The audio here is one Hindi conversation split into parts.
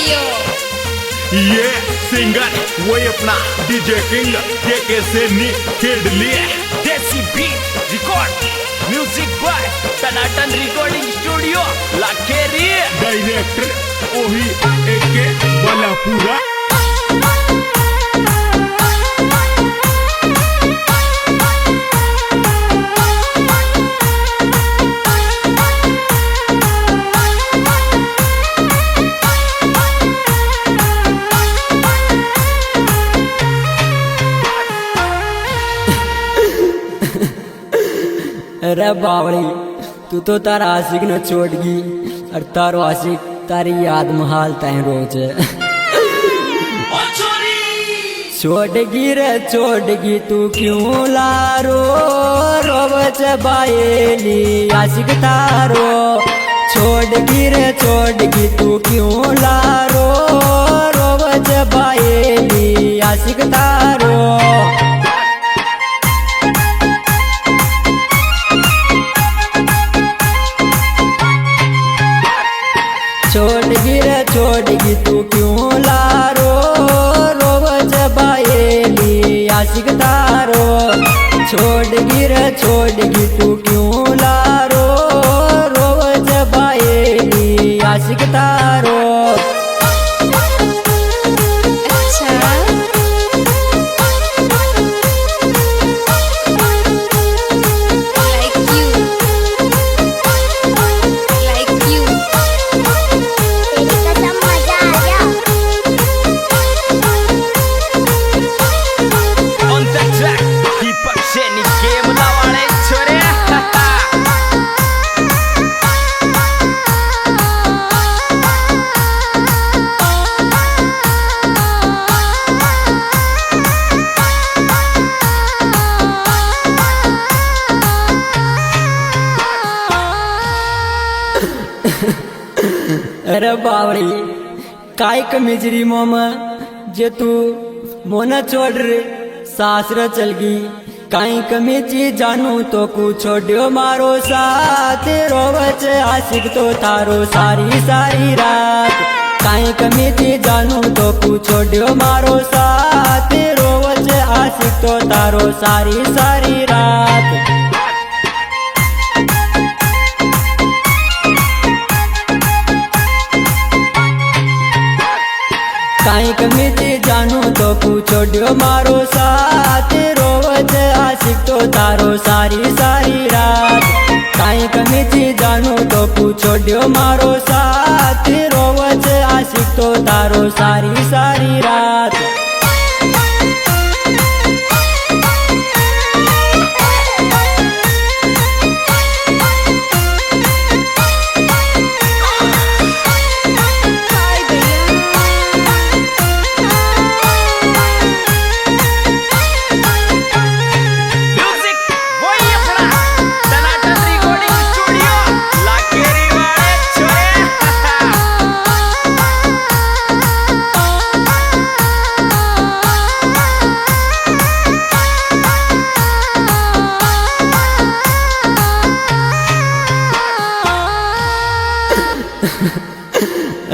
ये सिंगर वही अपना डीजे किंग के से खेल लिए देसी beat record music by Tanatan recording studio Lakheri director वही एके बलापुरा अरे बावड़ी तू तो तारा आशिक न छोड़ गई और तारो आशिक तारी याद महाल तय रोज छोड़गी तू क्यों लारो रोबच बाएली आशिक तारो छोड़गी तू क्यों लारो रोबच बाएली आशिक तारो छोड़गी तू क्यों लारो रोबच बाएली आशिक तारो छोड़गी तू क्यों लारो रोबच बाएली आशिक तारो अरे बावड़ी काय कमिजरी मोम जे तू मोना छोड़ रे सासरा चल गई काई कमीची जानू तो कुछ छोड़ो मारो साथ रोवच आशिक तो तारो सारी सारी रात काई कमीची जानू तो कुछ छोड़ो मारो साथ रोवच आशिक तो तारो सारी सारी रात काई कमीची जानू तो पूछो मारो साथ रोवच आशिक तो तारो सारी सारी रात काई कमीची जानू तो पूछो मारो साथ रोवच आशिक तो तारो सारी सारी रात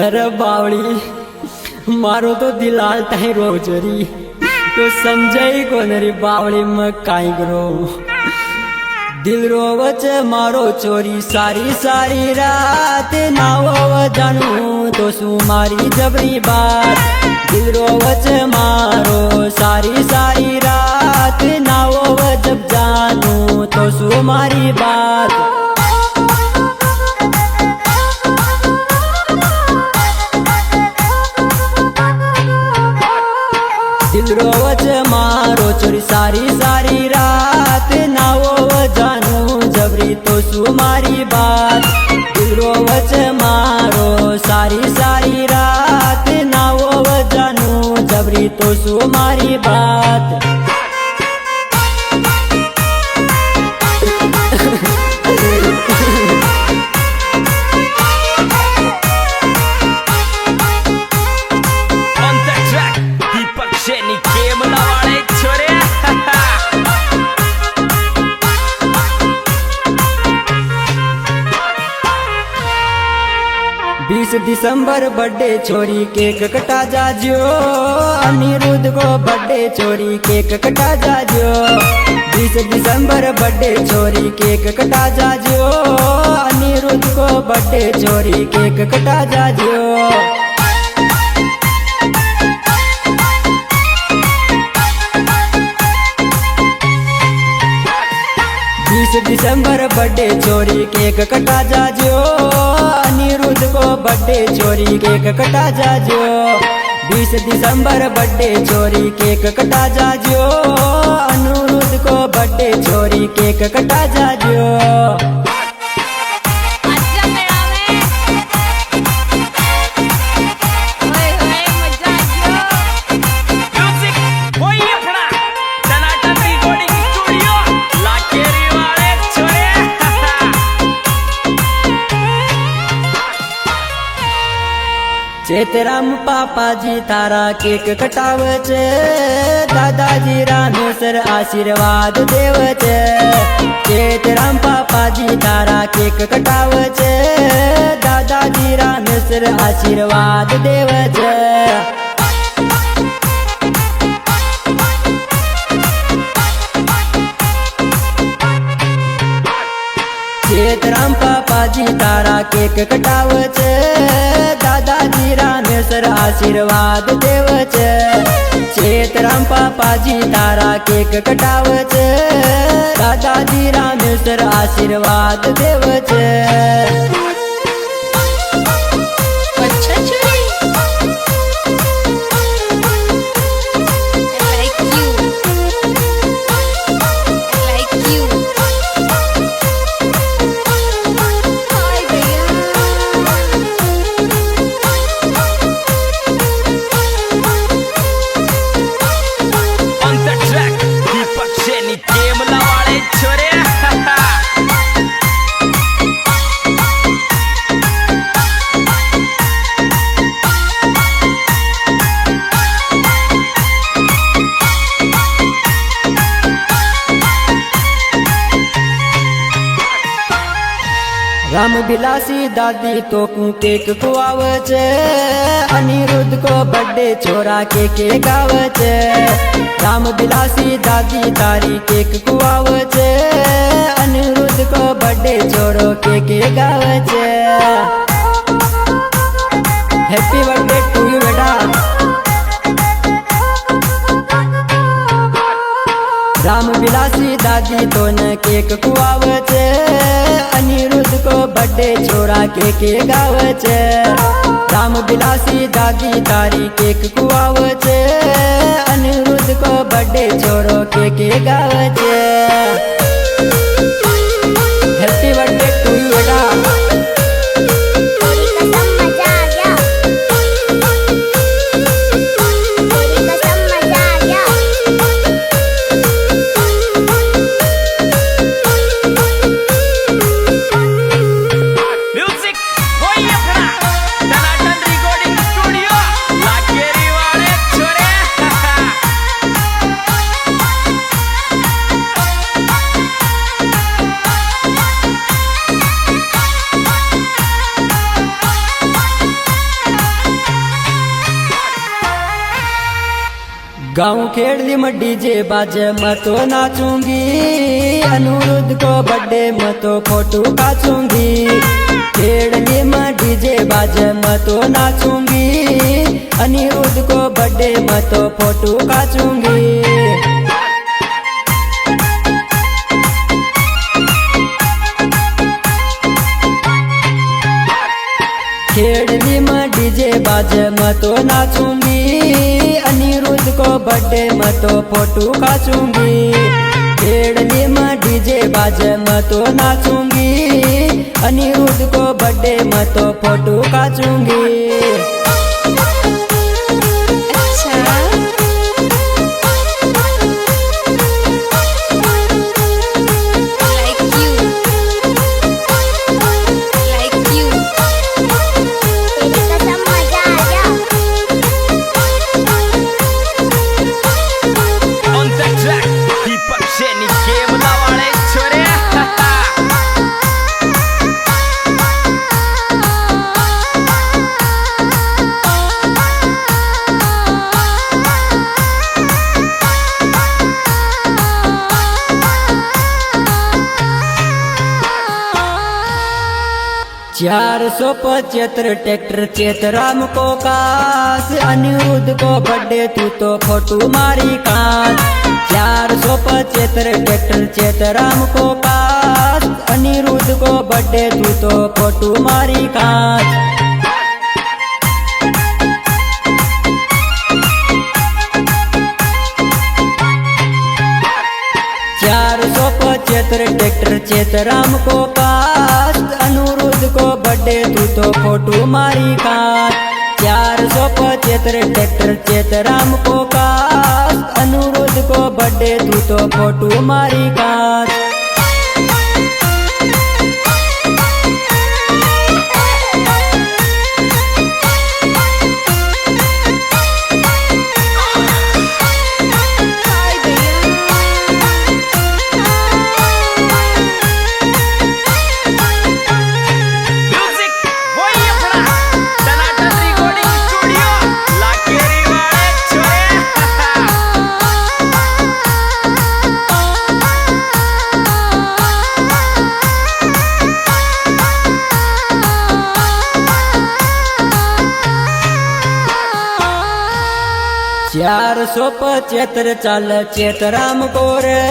अरे बावड़ी मारो तो दिलाल तय रोजरी तो समझई को नरी बावड़ी में काई करो दिल रोवच मारो चोरी सारी सारी रात नाव जानू तो सुमारी जबरी बात दिल रोवच मारो सारी सारी रात नाव जब जानू तो सुमारी बात दिल रोवच मारो चोरी सारी सारी रात नावो जानू जबरी तो सुमारी बात दिल रोवच मारो सारी सारी रात नावो जानू जबरी तो सुमारी बात 20 दिसंबर बर्थडे छोरी केक कटा जाजो, अनिरुद्ध को बर्थडे छोरी केक कटा जाजो। 20 दिसंबर बर्थडे छोरी केक कटा जाजो, अनिरुद्ध को बर्थडे छोरी केक कटा जाजो। 20 दिसंबर बर्थडे छोरी केक कटा जाजो, अनिरुद्ध को बर्थडे छोरी केक कटा जाजो। 20 दिसंबर बर्थडे छोरी केक कटा जाजो, अनिरुद्ध को बर्थडे छोरी केक कटा जाजो। चेतराम पापाजी तारा केक कटावचे, दादाजी रामेश्वर आशीर्वाद देवचे। चेतराम पापाजी तारा केक कटावचे, दादाजी रामेश्वर आशीर्वाद देवचे। चेतराम पापाजी तारा केक कटावचे, दादाजी रामेश्वर आशीर्वाद देवचे। चेतराम पापाजी तारा केक कटावचे, दादाजी रामेश्वर आशीर्वाद देवचे। राम बिलासी दादी तो केक कुआवचे, अनिरुद्ध को बर्थडे छोरा केक गावचे। राम बिलासी दादी तारी केक कुआवचे, अनिरुद्ध को बर्थडे छोरो केक गावचे। हैप्पी बर्थडे टू यू बेटा। राम बिलासी दादी तो न केक कुआवचे, अनिरुद्ध को बर्थडे छोरा केक गावचे। राम बिलासी दादी तारी केक कुआवचे, अनिरुद्ध को बर्थडे छोरो केक गावचे। हैप्पी बर्थडे टू यू बेटा। गाँव खेड़ली में डीजे बाजे मैं तो नाचूंगी, अनिरुद्ध को बर्थडे मैं तो फोटो काचूंगी। खेड़ली में डीजे बाजे मैं तो नाचूंगी, अनिरुद्ध को बर्थडे मैं तो फोटो काचूंगी। खेड़ली में डीजे बाजे मैं तो नाचूंगी, अनिरुद्ध को बर्थडे मैं तो फोटो काचूंगी। खेड़ली में डीजे बाजे मैं तो नाचूंगी, अनिरुद्ध को बर्थडे मैं तो फोटो काचूंगी। 475 ट्रैक्टर चेतराम को काश, अनिरुद्ध को बर्थडे तू तो फोटो मारी काश। 475 ट्रैक्टर चेतराम को काश, अनिरुद्ध को बर्थडे तू तो फोटो मारी काश। 475 ट्रैक्टर चेतराम को काश, अनिरुद्ध को बर्थडे तू तो फोटो मारी काश। 475 ट्रैक्टर चेतराम को काश, अनिरुद्ध को बर्थडे तू तो फोटो मारी काश। चार 475 चाल चेतराम को रे,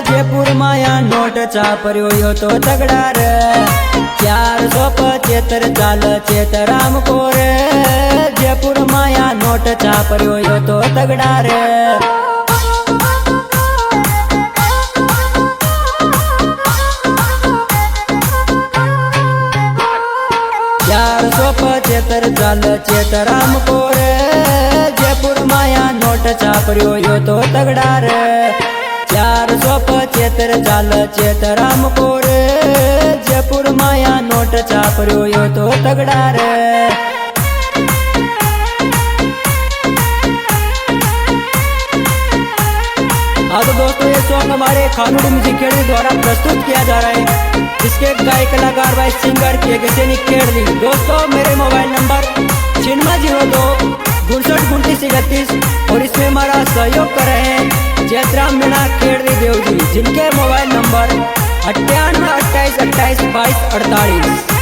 जयपुर माया नोट चापर्यो यो तो तगड़ा रे। 475 चाल चेतराम को रे, जयपुर माया नोट चापर्यो यो तो तगड़ा रे। 475 चाल चेतराम को रे, जयपुर माया नोट चापर्यो यो तो तगड़ा रे। 475 चाल चेतराम को रे, जयपुर माया नोट चापर्यो यो तो तगड़ा रे। हाँ तो दोस्तों, ये सॉन्ग हमारे खानुड़ी म्यूजिक खेड़ी द्वारा प्रस्तुत किया जा रहा है, जिसके गायक कलाकार भाई सिंगर के सैनी खेड़ी। दोस्तों, मेरे मोबाइल नंबर 9602 59 31 और इसमें हमारा सहयोग कर रहे हैं जयराम मीणा खेड़ी देव जी, जिनके मोबाइल नंबर 98 28 28 22 48।